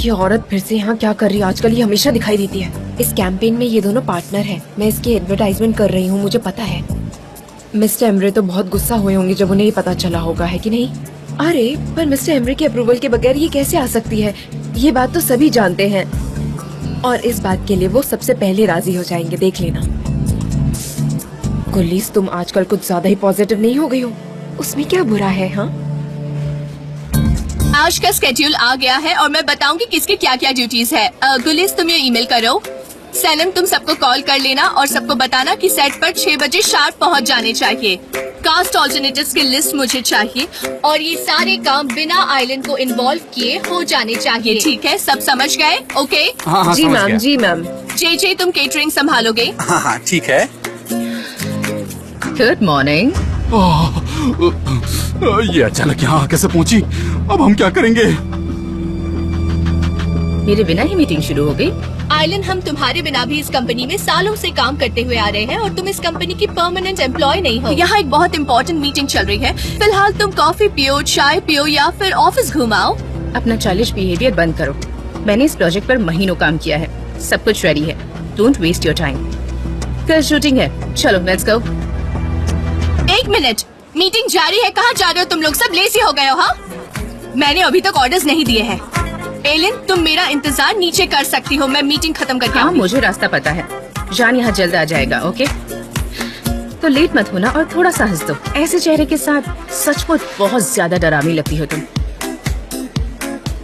ये औरत फिर से यहाँ क्या कर रही है? आजकल ये हमेशा दिखाई देती है। इस कैंपेन में ये दोनों पार्टनर हैं। मैं इसकी एडवर्टाइजमेंट कर रही हूँ, मुझे पता है। मिस्टर एमरे तो बहुत गुस्सा हुए होंगे जब उन्हें ये पता चला होगा, है कि नहीं? अरे पर मिस्टर एमरे के अप्रूवल के बगैर ये कैसे आ सकती है? ये बात तो सभी जानते हैं और इस बात के लिए वो सबसे पहले राजी हो जाएंगे, देख लेना। गुल्लीस, तुम आजकल कुछ ज्यादा ही पॉजिटिव नहीं हो गई हो? उसमें क्या बुरा है? हाँ, आज का स्केड्यूल आ गया है और मैं बताऊंगी किसकी क्या क्या ड्यूटीज है। गुलिस, तुम ये ईमेल करो। सनम, तुम सबको कॉल कर लेना और सबको बताना कि सेट पर 6 बजे शार्प पहुंच जाने चाहिए। कास्ट ऑल्टरनेटिव्स की लिस्ट मुझे चाहिए और ये सारे काम बिना आइलैंड को इन्वॉल्व किए हो जाने चाहिए। ठीक है, सब समझ गए? ओके? हाँ, जी मैम, जी मैम। जे, तुम केटरिंग संभालोगे? हाँ, ठीक है। Good morning. ये अचानक यहाँ कैसे पहुँची? अब हम क्या करेंगे? मेरे बिना ही मीटिंग शुरू हो गई। आइलैंड, हम तुम्हारे बिना भी इस कंपनी में सालों से काम करते हुए आ रहे हैं और तुम इस कंपनी की परमानेंट एम्प्लॉय नहीं हो। यहाँ एक बहुत इंपॉर्टेंट मीटिंग चल रही है। फिलहाल तुम कॉफी पियो, चाय पियो या फिर ऑफिस घुमाओ। अपना चाइल्डिश बिहेवियर बंद करो। मैंने इस प्रोजेक्ट पर महीनों काम किया है, सब कुछ रेडी है। Don't waste your time. कल शूटिंग है, चलो लेट्स गो। 1 मिनट, मीटिंग जारी है। कहाँ जा रहे हो तुम लोग? सब लेजी हो गए हो? हाँ, मैंने अभी तक ऑर्डर्स नहीं दिए हैं। एलिन, तुम मेरा इंतजार नीचे कर सकती हो, मैं मीटिंग खत्म करके हाँ, आऊंगी। मुझे रास्ता पता है। जान यहाँ जल्द आ जाएगा, ओके? तो लेट मत होना और थोड़ा सा हंस दो। ऐसे चेहरे के साथ सचमुच बहुत ज्यादा डरावनी लगती हो तुम।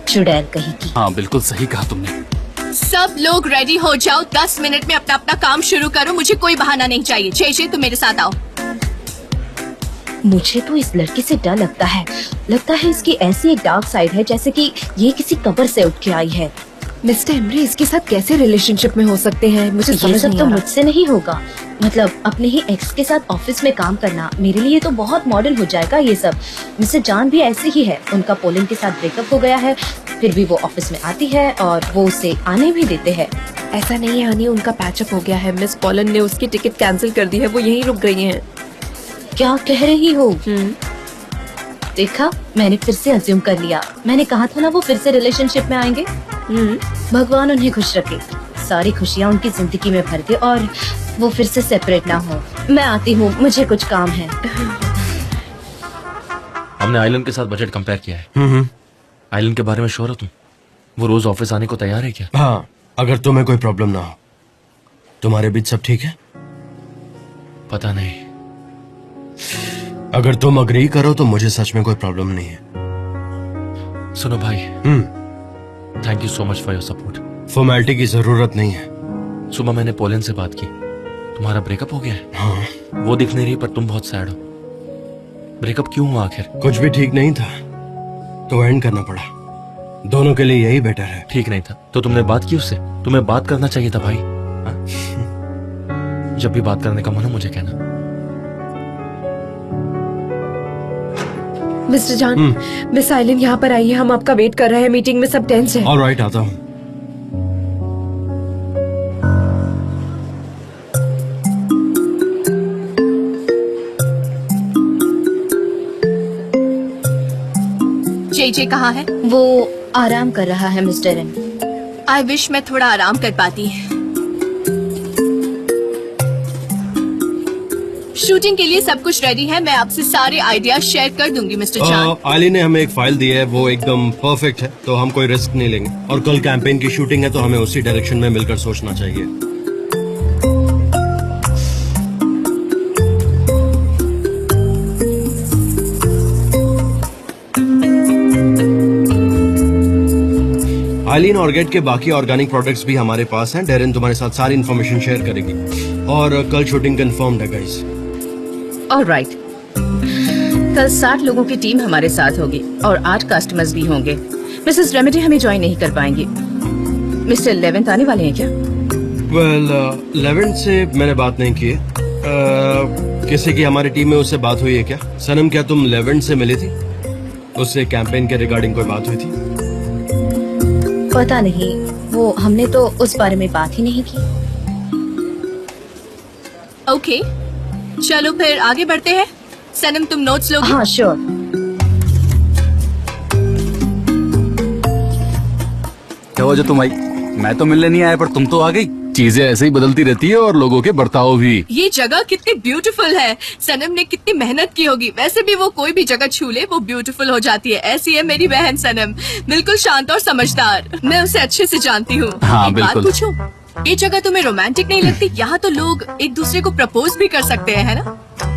चुड़ैल कहीं की। हाँ, बिल्कुल सही कहा तुमने। सब लोग रेडी हो जाओ, 10 मिनट में अपना अपना काम शुरू करो। मुझे कोई बहाना नहीं चाहिए। जे, तुम मेरे साथ आओ। मुझे तो इस लड़की से डर लगता है इसकी ऐसी एक डार्क साइड है जैसे कि ये किसी कब्र से उठ के आई है। मिस्टर एमरे इसके साथ कैसे रिलेशनशिप में हो सकते हैं? मुझे ये समझ सब नहीं तो आ रहा। मुझसे नहीं होगा। मतलब अपने ही एक्स के साथ ऑफिस में काम करना मेरे लिए तो बहुत मॉडर्न हो जाएगा ये सब। मिस्टर जान भी ऐसे ही है। उनका पोलिन के साथ ब्रेकअप हो गया है, फिर भी वो ऑफिस में आती है और वो उसे आने भी देते हैं। ऐसा नहीं है हनी, उनका पैचअप हो गया है। मिस पॉलन ने उसकी टिकट कैंसिल कर दी है, वो यहीं रुक गई हैं। क्या कह रही हो? देखा, मैंने फिर से अज्यूम कर लिया। मैंने कहा था ना वो फिर से रिलेशनशिप में आएंगे। भगवान उन्हें खुश रखे, सारी खुशियाँ उनकी जिंदगी में भर दे और वो फिर से सेपरेट ना हो। मैं आती हूँ, मुझे कुछ काम है। हमने आइलैंड के साथ बजट कंपेयर किया है। आइलैंड के बारे में श्योर हो तुम? वो रोज ऑफिस आने को तैयार है क्या? हाँ, अगर तुम्हें कोई प्रॉब्लम ना हो। तुम्हारे बीच सब ठीक है? पता नहीं। अगर तुम अग्री करो तो मुझे सच में कोई प्रॉब्लम नहीं है। सुनो भाई, thank you so much for your support. Formality की जरूरत नहीं है। सुबह मैंने पोलन से बात की, तुम्हारा ब्रेकअप हो गया है। हाँ। वो दिख नहीं रही पर तुम बहुत सैड हो। ब्रेकअप क्यों हुआ आखिर? कुछ भी ठीक नहीं था तो एंड करना पड़ा। दोनोदोनों के लिए यही बेटर है। ठीक नहीं था तो तुमने बात की उससे? तुम्हें बात करना चाहिए था भाई। हाँ? जब भी बात करने का मन हो मुझे कहना। मिस्टर जान, मिस आइलैंड यहाँ पर आई है, हम आपका वेट कर रहे हैं। मीटिंग में सब टेंस है। ऑलराइट, आता हूँ। जे कहाँ है? वो आराम कर रहा है मिस्टर एन। आई विश मैं थोड़ा आराम कर पाती। शूटिंग के लिए सब कुछ रेडी है। मैं आपसे सारे आइडियाज शेयर कर दूंगी मिस्टर जान। आली ने हमें एक फाइल दी है, वो एकदम परफेक्ट है, तो हम कोई रिस्क नहीं लेंगे। और कल कैंपेन की शूटिंग है तो हमें उसी डायरेक्शन में मिलकर सोचना चाहिए। आइलिन ऑर्गेट के बाकी ऑर्गेनिक प्रोडक्ट्स भी हमारे पास हैं। डेरिन तुम्हारे साथ सारी इन्फॉर्मेशन शेयर करेगी और कल शूटिंग कंफर्म्ड है गाइस। ऑलराइट, कल 60 लोगों की टीम हमारे साथ होगी और 8 कस्टमर्स भी होंगे। मिसेस रेमेडी हमें ज्वाइन नहीं कर पाएंगे। मिस्टर लेवेंथ आने वाले हैं क्या? वेल, लेवेंथ से मैंने बात नहीं की है। किसी की हमारी टीम में उससे बात हुई है क्या? सनम, क्या तुम लेवेंथ से मिली थी? उससे कैंपेन के रिगार्डिंग कोई बात हुई थी? पता नहीं, वो हमने तो उस बारे में बात ही नहीं की। ओके, चलो फिर आगे बढ़ते हैं। सनम, तुम नोट्स लोगे? हाँ, श्योर। क्या हुआ जो तुम आई? मैं तो मिलने नहीं आया पर तुम तो आ गई। चीजें ऐसे ही बदलती रहती है और लोगों के बर्ताव भी। ये जगह कितनी ब्यूटीफुल है। सनम ने कितनी मेहनत की होगी। वैसे भी वो कोई भी जगह छू ले वो ब्यूटीफुल हो जाती है। ऐसी है मेरी बहन सनम, बिल्कुल शांत और समझदार। मैं उसे अच्छे से जानती हूँ। हाँ, एक बात बिल्कुल। पूछूं? ये जगह तुम्हें रोमांटिक नहीं लगती? यहाँ तो लोग एक दूसरे को प्रपोज भी कर सकते हैं, है ना?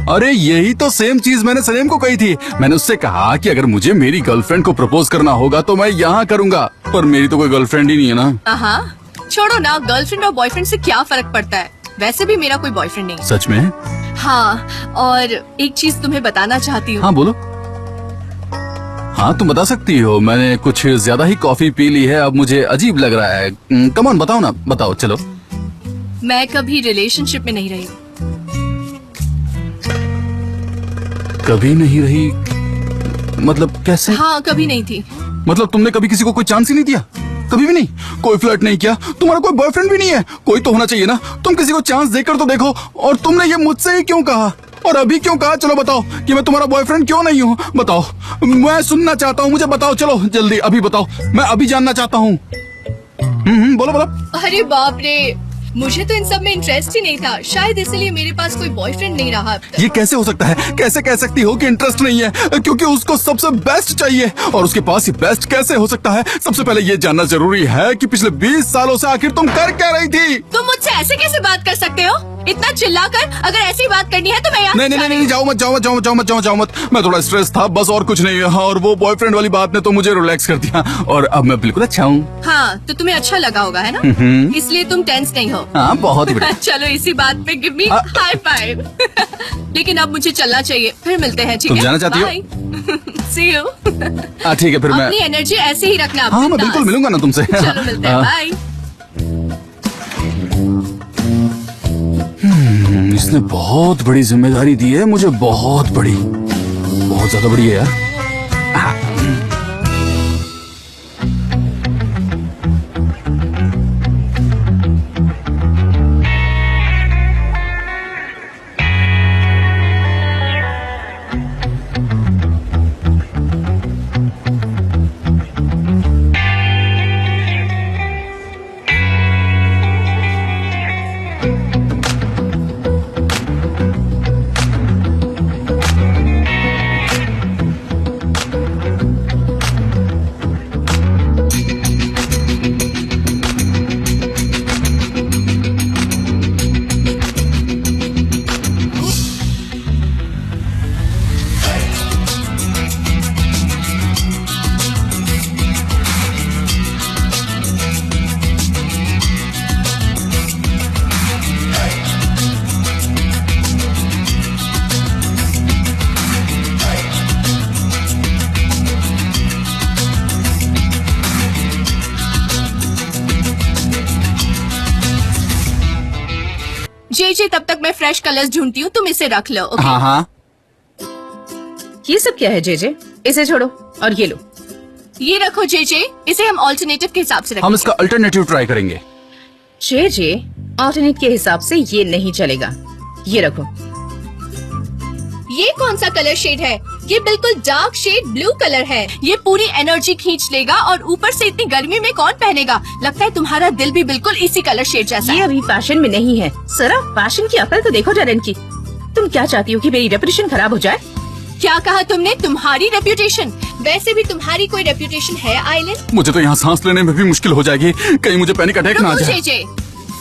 अरे यही तो सेम चीज मैंने सलीम को कही थी। मैंने उससे कहा कि अगर मुझे मेरी गर्लफ्रेंड को प्रपोज करना होगा तो मैं यहाँ करूँगा, पर मेरी तो कोई गर्लफ्रेंड ही नहीं है ना। हाँ, छोड़ो ना, गर्लफ्रेंड और बॉयफ्रेंड से क्या फर्क पड़ता है। वैसे भी मेरा कोई बॉयफ्रेंड नहीं। सच में? हाँ, और एक चीज तुम्हें बताना चाहती हूँ। हाँ बोलो। हाँ तुम बता सकती हो, मैंने कुछ ज्यादा ही कॉफी पी ली है, अब मुझे अजीब लग रहा है। कम ऑन बताओ ना, बताओ चलो। मैं कभी रिलेशनशिप में नहीं रही हूँ। कभी नहीं रही? मतलब कैसे? हाँ, कभी नहीं थी। मतलब तुमने कभी किसी को कोई चांस ही नहीं दिया? कभी भी नहीं? कोई फ्लर्ट नहीं किया? तुम्हारा कोई बॉयफ्रेंड भी नहीं है? कोई तो होना चाहिए ना, तुम किसी को चांस देकर तो देखो। और तुमने ये मुझसे ही क्यों कहा, और अभी क्यों कहा? चलो बताओ कि मैं तुम्हारा बॉयफ्रेंड क्यों नहीं हूँ, बताओ। मैं सुनना चाहता हूँ, मुझे बताओ, चलो जल्दी अभी बताओ, मैं अभी जानना चाहता हूँ। बोलो बोलो। अरे बाप रे, मुझे तो इन सब में इंटरेस्ट ही नहीं था, शायद इसलिए मेरे पास कोई बॉयफ्रेंड नहीं रहा अब तक। ये कैसे हो सकता है? कैसे कह सकती हो कि इंटरेस्ट नहीं है? क्योंकि उसको सबसे बेस्ट चाहिए, और उसके पास ये बेस्ट कैसे हो सकता है? सबसे पहले ये जानना जरूरी है कि पिछले 20 सालों से आखिर तुम कर क्या रही थी? तुम मुझसे ऐसे कैसे बात कर सकते हो? इतना चिल्लाकर? अगर ऐसी बात करनी है तो मैं यहाँ नहीं, जाओ मत। मैं थोड़ा स्ट्रेस था बस, और कुछ नहीं। हाँ, और वो बॉयफ्रेंड वाली बात ने तो मुझे रिलैक्स कर दिया, और अब मैं बिल्कुल अच्छा हूँ। हाँ, तो तुम्हें अच्छा लगा होगा, है ना? इसलिए तुम टेंस नहीं हो। हाँ, बहुत ही बढ़िया। चलो इसी बात पे गिव मी हाई फाइव। लेकिन अब मुझे चलना चाहिए, फिर मिलते हैं, ठीक है? तुम जाना चाहती हो? सी यू। ठीक है, फिर मैं। अपनी एनर्जी ऐसे ही रखना। हाँ, मैं बिल्कुल मिलूंगा ना तुमसे। चलो मिलते हैं, बाय। इसने बहुत बड़ी जिम्मेदारी दी है मुझे, बहुत बड़ी, बहुत ज्यादा बड़ी है यार। जे तब तक मैं फ्रेश कलर्स ढूंढती हूँ, तुम इसे रख लो। ओके? हाँ। ये सब क्या है जे? इसे छोड़ो और ये लो। ये रखो जे, इसे हम ऑल्टरनेटिव के हिसाब से हम रखेंगे। इसका अल्टरनेटिव ट्राई करेंगे। जे ऑल्टरनेट के हिसाब से ये नहीं चलेगा। ये रखो। ये कौन सा कलर शेड है? ये बिल्कुल डार्क शेड ब्लू कलर है। ये पूरी एनर्जी खींच लेगा, और ऊपर से इतनी गर्मी में कौन पहनेगा? लगता है तुम्हारा दिल भी बिल्कुल इसी कलर शेड जैसा ये है। अभी फैशन में नहीं है। सरा फैशन की अकल तो देखो जरा इनकी। तुम क्या चाहती हो कि मेरी रेपुटेशन खराब हो जाए? क्या कहा तुमने? तुम्हारी रेप्यूटेशन? वैसे भी तुम्हारी कोई रेप्यूटेशन है आइलैंड? मुझे तो यहाँ सांस लेने में भी मुश्किल हो जाएगी, कहीं मुझे पैनिक अटैक ना आ रुको जाए। जे,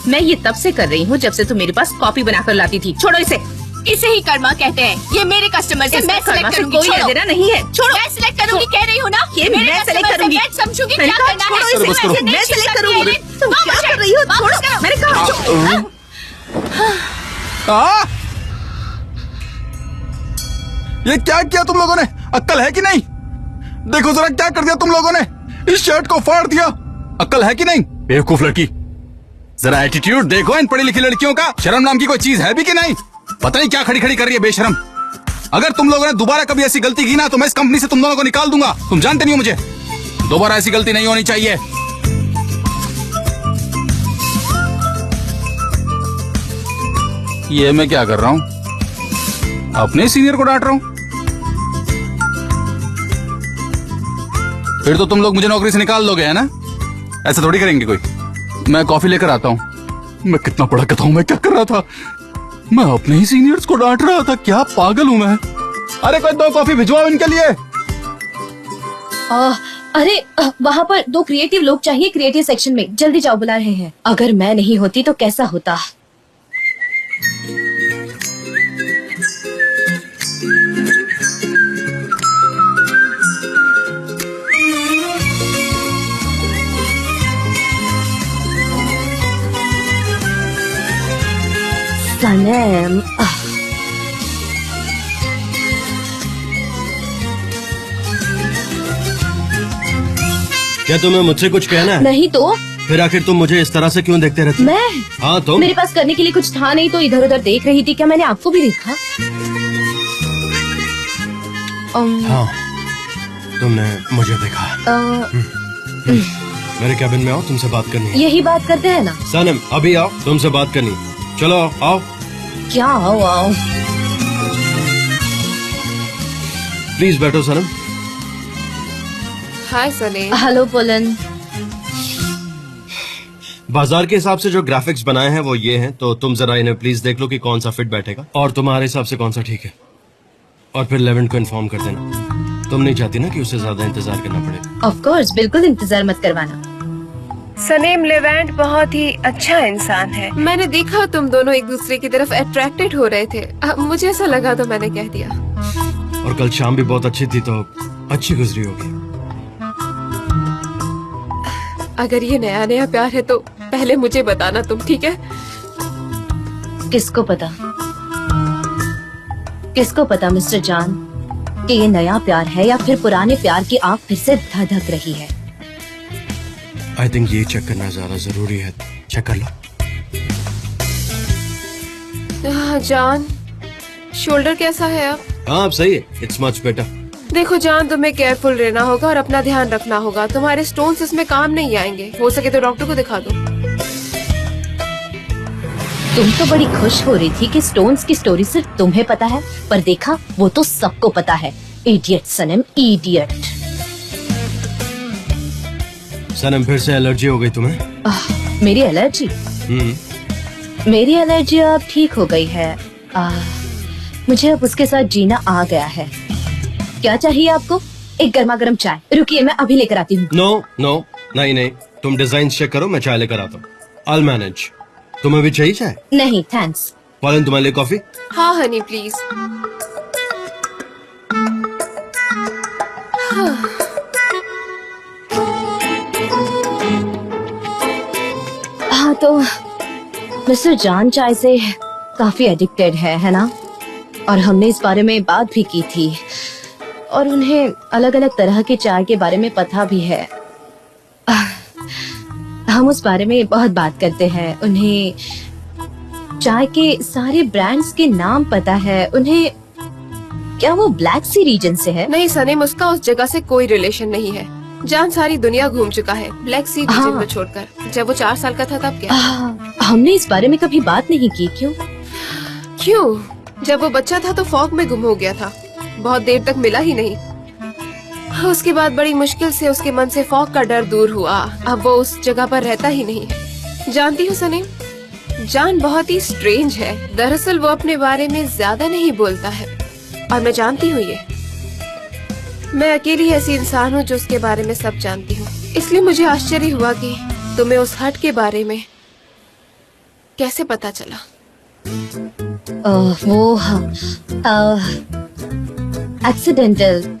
मैं ये तब से कर रही हूँ जब से तुम मेरे पास कॉपी बनाकर लाती थी। छोड़ो इसे। इसे ही कर्मा कहते हैं। ये मेरे कस्टमर्स हैं, मैं इसका कर्मा सिलेक्ट से करूंगी। कोई छोड़ो। लेना नहीं है। छोड़ो। मैं सिलेक्ट करूंगी, कह रही हूँ ना। ये मेरे मैं customers select हैं, करूंगी। मैं समझूंगी मैंने क्या कहा करना छोड़ो है। इसे, बस करो। ऐसे नहीं मैं select करती करूंगी। है। तुम वापस क्या है, कर रही हो? वापस छोड़ो। करो। मैंने कहा ये क्या किया तुम लोगों ने? अक्ल है कि नहीं? देखो जरा क्या कर दिया तुम लोगों ने, इस शर्ट को फाड़ दिया। अक्ल है कि नहीं? बेवकूफ लड़की, जरा एटीट्यूड देखो इन पढ़ी लिखी लड़कियों का। शर्म नाम की कोई चीज है भी कि नहीं? पता नहीं क्या खड़ी खड़ी कर रही है बेशरम। अगर तुम लोगों ने दोबारा कभी ऐसी गलती की ना तो मैं इस कंपनी से तुम दोनों को निकाल दूंगा। तुम जानते नहीं हो मुझे, दोबारा ऐसी गलती नहीं होनी चाहिए। ये मैं क्या कर रहा हूं? अपने सीनियर को डांट रहा हूं। फिर तो तुम लोग मुझे नौकरी से निकाल दोगे, है ना? ऐसा थोड़ी करेंगे कोई। मैं कॉफी लेकर आता हूँ। मैं कितना बड़ा कथा हूँ, मैं क्या कर रहा था? मैं अपने ही सीनियर्स को डांट रहा था। क्या पागल हूँ मैं। अरे कोई 2 कॉफी भिजवाओ इनके लिए। अरे वहाँ पर 2 क्रिएटिव लोग चाहिए क्रिएटिव सेक्शन में, जल्दी जाओ, बुला रहे हैं। अगर मैं नहीं होती तो कैसा होता। सनम, क्या तुम्हें मुझसे कुछ कहना है? नहीं तो फिर आखिर तुम मुझे इस तरह से क्यों देखते रहते? मैं हाँ तुम। मेरे पास करने के लिए कुछ था नहीं तो इधर उधर देख रही थी। क्या मैंने आपको भी देखा? हाँ तुमने मुझे देखा। मेरे कैबिन में आओ, तुमसे बात करनी है। यही बात करते हैं ना। सनम अभी आओ, तुमसे बात करनी। चलो आओ। क्या आओ? प्लीज बैठो सनम। हाय सलीम। हेलो पुलन। बाजार के हिसाब से जो ग्राफिक्स बनाए हैं वो ये हैं, तो तुम जरा इन्हें प्लीज देख लो कि कौन सा फिट बैठेगा और तुम्हारे हिसाब से कौन सा ठीक है, और फिर लेवेंट को इन्फॉर्म कर देना। तुम नहीं चाहती ना कि उसे ज्यादा इंतजार करना पड़े। ऑफ कोर्स, बिल्कुल इंतजार मत करवाना। सनीम, लेवेंट बहुत ही अच्छा इंसान है। मैंने देखा तुम दोनों एक दूसरे की तरफ अट्रैक्टेड हो रहे थे। मुझे ऐसा लगा तो मैंने कह दिया। और कल शाम भी बहुत अच्छी थी, तो अच्छी गुजरी होगी। अगर ये नया नया प्यार है तो पहले मुझे बताना तुम, ठीक है? किसको पता मिस्टर जान कि ये नया प्यार है या फिर पुराने प्यार की आग फिर से धधक रही है। आई थिंक ये चेक करना ज्यादा जरूरी है। चेक कर लो। जान, शोल्डर कैसा है अब? हाँ अब सही है। It's much better. देखो जान, तुम्हें केयरफुल रहना होगा और अपना ध्यान रखना होगा। तुम्हारे स्टोन्स इसमें काम नहीं आएंगे। हो सके तो डॉक्टर को दिखा दो। तुम तो बड़ी खुश हो रही थी कि स्टोन्स की स्टोरी सिर्फ तुम्हें पता है, पर देखा वो तो सबको पता है। इडियट सनम, इडियट। सनम फिर से एलर्जी हो गई तुम्हें? मेरी एलर्जी? मेरी एलर्जी अब ठीक हो गई है। मुझे अब उसके साथ जीना आ गया है। क्या चाहिए आपको? एक गर्मा गर्म चाय। रुकिए, मैं अभी लेकर आती हूँ। नो, नहीं, तुम डिजाइन चेक करो, मैं चाय लेकर आता हूँ। I'll manage। तुम्हें भी चाहिए चाय? नहीं थैंक्स। पॉलन तुम्हारे लिए कॉफी? हाँ हनी प्लीज। हाँ तो मिस्टर जान चाय से काफी एडिक्टेड है ना? और हमने इस बारे में बात भी की थी और उन्हें अलग अलग तरह के चाय के बारे में पता भी है। हम उस बारे में बहुत बात करते हैं। उन्हें चाय के सारे ब्रांड्स के नाम पता है। उन्हें क्या वो ब्लैक सी रीजन से है? नहीं सनीम, उसका उस जगह से कोई रिलेशन नहीं है। जान सारी दुनिया घूम चुका है ब्लैक सी रीजन को छोड़कर। जब वो 4 साल का था तब क्या? हमने इस बारे में कभी बात नहीं की। क्यों? जब वो बच्चा था तो फॉग में गुम हो गया था। बहुत देर तक मिला ही नहीं। उसके बाद बड़ी मुश्किल से उसके मन से फॉग का डर दूर हुआ। अब वो उस जगह पर रहता ही नहीं है। जानती हो सनीम, जान बहुत ही स्ट्रेंज है। दरअसल वो अपने बारे में ज्यादा नहीं बोलता है और मैं जानती हूँ ये। मैं अकेली ऐसी इंसान हूँ जो उसके बारे में सब जानती हूँ। इसलिए मुझे आश्चर्य हुआ कि तुम्हें उस हट के बारे में कैसे पता चला। वो एक्सीडेंटल।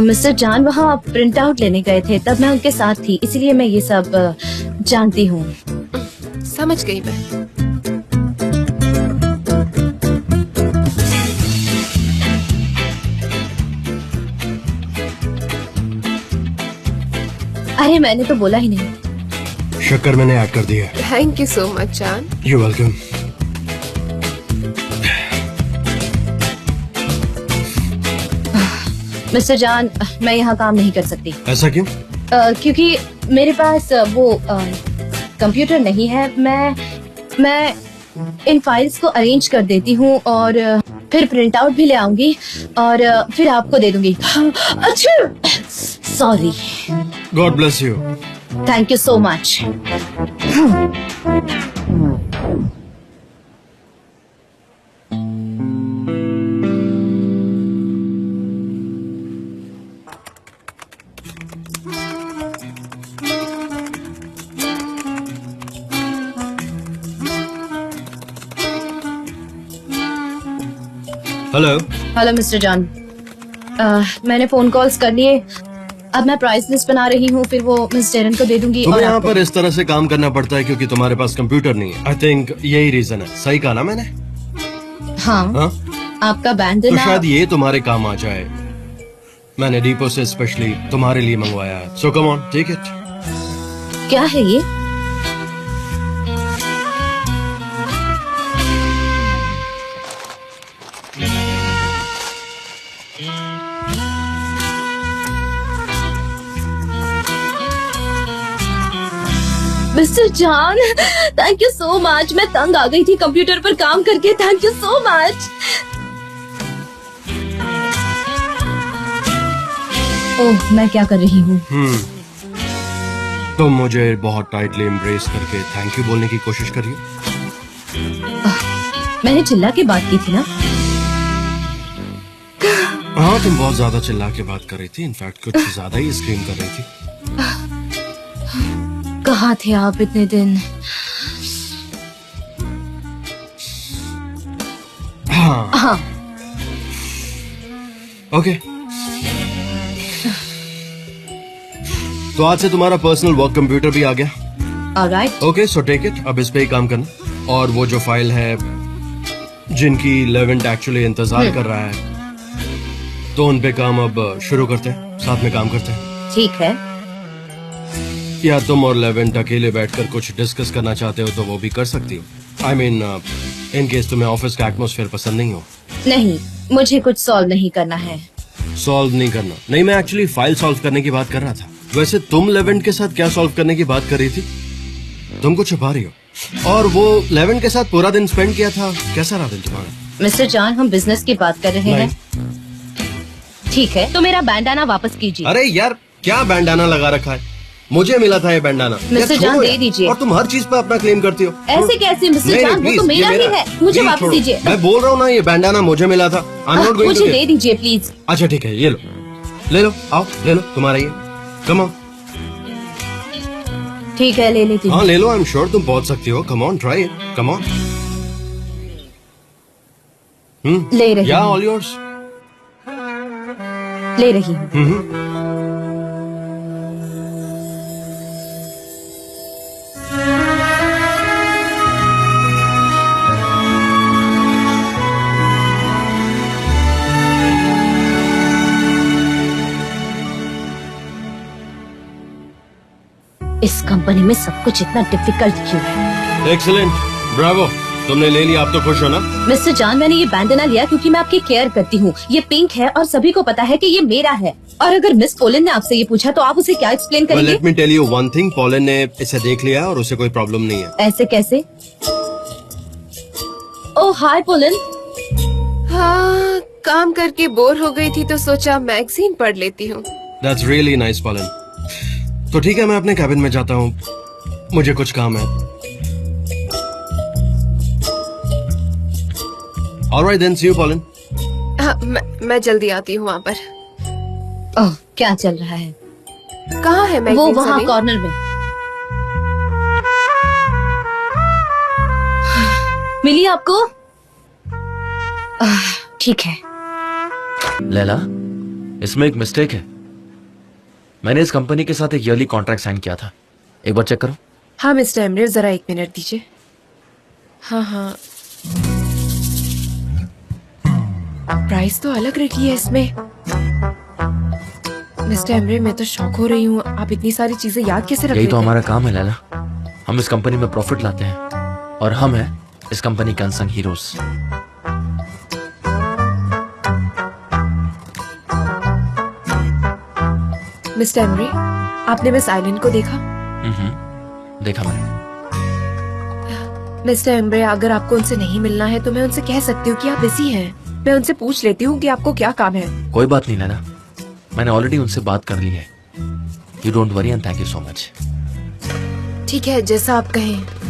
मिस्टर जान वहाँ प्रिंट आउट लेने गए थे, तब मैं उनके साथ थी, इसलिए मैं ये सब जानती हूँ। समझ गई मैं। अरे मैंने तो बोला ही नहीं। शक्कर मैंने ऐड कर दिया। थैंक यू सो मच जान। You welcome. मिस्टर जान, मैं यहाँ काम नहीं कर सकती। ऐसा क्यों? क्योंकि मेरे पास वो कंप्यूटर नहीं है। मैं इन फाइल्स को अरेंज कर देती हूँ और फिर प्रिंट आउट भी ले आऊंगी और फिर आपको दे दूंगी। अच्छा, sorry. God bless you. Thank you so much. Hello. Hello mister John, मैंने फोन कॉल्स कर लिए। अब मैं प्राइस लिस्ट बना रही हूँ, फिर वो मिस डेरन को दे दूंगी। तुम्हें और यहाँ आपको। पर इस तरह से काम करना पड़ता है क्योंकि तुम्हारे पास कंप्यूटर नहीं है। आई थिंक यही रीजन है। सही कहा ना मैंने? हाँ, हाँ? आपका तो बैंडना। शायद ये तुम्हारे काम आ जाए। मैंने डिपो से स्पेशली तुम्हारे लिए मंगवाया है। So come on, take it. क्या है ये? Mister John, thank you so much. मैं तंग आ गई थी कंप्यूटर पर काम करके। Thank you so much. Oh, मैं क्या कर रही हूँ? तुम मुझे बहुत टाइटली एम्ब्रेस करके थैंक यू बोलने की कोशिश कर रही हो। मैंने चिल्ला के बात की थी ना। हाँ, तुम बहुत ज्यादा चिल्ला के बात कर रही थी। इनफैक्ट कुछ ज्यादा ही स्क्रीम कर रही थी। कहाँ थे आप इतने दिन? हाँ। ओके। तो आज से तुम्हारा पर्सनल वर्क कंप्यूटर भी आ गया। Alright. Okay, so take it. अब इस पे ही काम करना। और वो जो फाइल है जिनकी लेवेंट एक्चुअली इंतजार कर रहा है, तो उन पे काम अब शुरू करते हैं। साथ में काम करते हैं। ठीक है। या तुम और लेवेंट अकेले बैठकर कुछ डिस्कस करना चाहते हो तो वो भी कर सकती हो। आई मीन, इन केस तुम्हें ऑफिस का एटमॉस्फेयर पसंद नहीं हो। नहीं, मुझे कुछ सॉल्व नहीं करना है। सॉल्व नहीं करना? नहीं, मैं एक्चुअली फाइल सॉल्व करने की बात कर रहा था। वैसे तुम लेवेंट के साथ क्या सॉल्व करने की बात कर रही थी? तुम कुछ छुपा रही हो। और वो लेवेंट के साथ पूरा दिन स्पेंड किया था। कैसा रहा दिन तुम्हारा? मिस्टर जॉन, हम बिजनेस की बात कर रहे हैं। ठीक है, तो मेरा बैंडाना वापस कीजिए। अरे यार, क्या बैंडाना लगा रखा है? मुझे मिला था ये बैंडाना। मिस्टर यार, जान, छोड़ो दे यार। दीजिए। और तुम हर चीज पे अपना क्लेम करती हो। ऐसे कैसे मिस्टर नहीं, जान, वो please, तो मेरा ये ही है। मुझे Please वापस छोड़ो। दीजिए। मैं बोल रहा हूँ ना, ये बैंडाना मुझे मिला था। I'm not going to मुझे give- दे दीजिए प्लीज। अच्छा ठीक है, ये लो, ले लो, आओ ले लो, तुम्हारा ये। Come on. ठीक है, ले लेती हूँ। हाँ ले लो, आई एम श्योर तुम पहुंच सकती हो। Come on, try it, come on. ले रही या हूँ, ऑल योर्स। ले रही हूँ। इस कंपनी में सब कुछ इतना डिफिकल्ट क्यों है? एक्सीलेंट, ब्रावो, तुमने ले लिया। आप तो खुश हो ना? मिस्टर जान, मैंने ये बैंडना लिया क्योंकि मैं आपकी केयर करती हूँ। ये पिंक है और सभी को पता है कि ये मेरा है। और अगर मिस पोलिन ने आपसे ये पूछा तो आप उसे क्या एक्सप्लेन करेंगे? Let me tell you one thing, Paulan ने इसे देख लिया और उसे कोई प्रॉब्लम नहीं है। ऐसे कैसे? ओह हाय पोलिन। हाँ, काम करके बोर हो गई थी तो सोचा मैगजीन पढ़ लेती हूँ। That's really nice pollen. तो ठीक है, मैं अपने कैबिन में जाता हूँ, मुझे कुछ काम है। Alright then, see you Paulan. हाँ, मैं जल्दी आती हूँ वहाँ पर। ओह, क्या चल रहा है? कहाँ है वो मैगजीन वहाँ सभी? कॉर्नर में। मिली आपको? ठीक है। लैला, इसमें एक मिस्टेक है। मैंने इस कंपनी के साथ एक ईयरली कॉन्ट्रैक्ट साइन किया था। एक बार चेक करो। हाँ मिस्टर एमरे, जरा 1 मिनट दीजिए। हाँ हाँ, प्राइस तो अलग रखी है इसमें। मिस्टर एमरे, मैं तो शॉक हो रही हूँ। आप इतनी सारी चीजें याद कैसे रख यही लेते तो हैं? हमारा काम है लैला। हम इस कंपनी में प्रॉफिट लाते हैं और हम हैं इस कंपनी के अनसंग हीरोज। मिस्टर एमरे, आपने मिस आइलैंड को देखा? देखा मैंने। मिस्टर एम्ब्रे, अगर आपको उनसे नहीं मिलना है तो मैं उनसे कह सकती हूँ कि आप बिजी हैं। मैं उनसे पूछ लेती हूँ कि आपको क्या काम है। कोई बात नहीं लैला, मैंने ऑलरेडी उनसे बात कर ली है। You don't worry and thank you so much. ठीक है, जैसा आप कहें।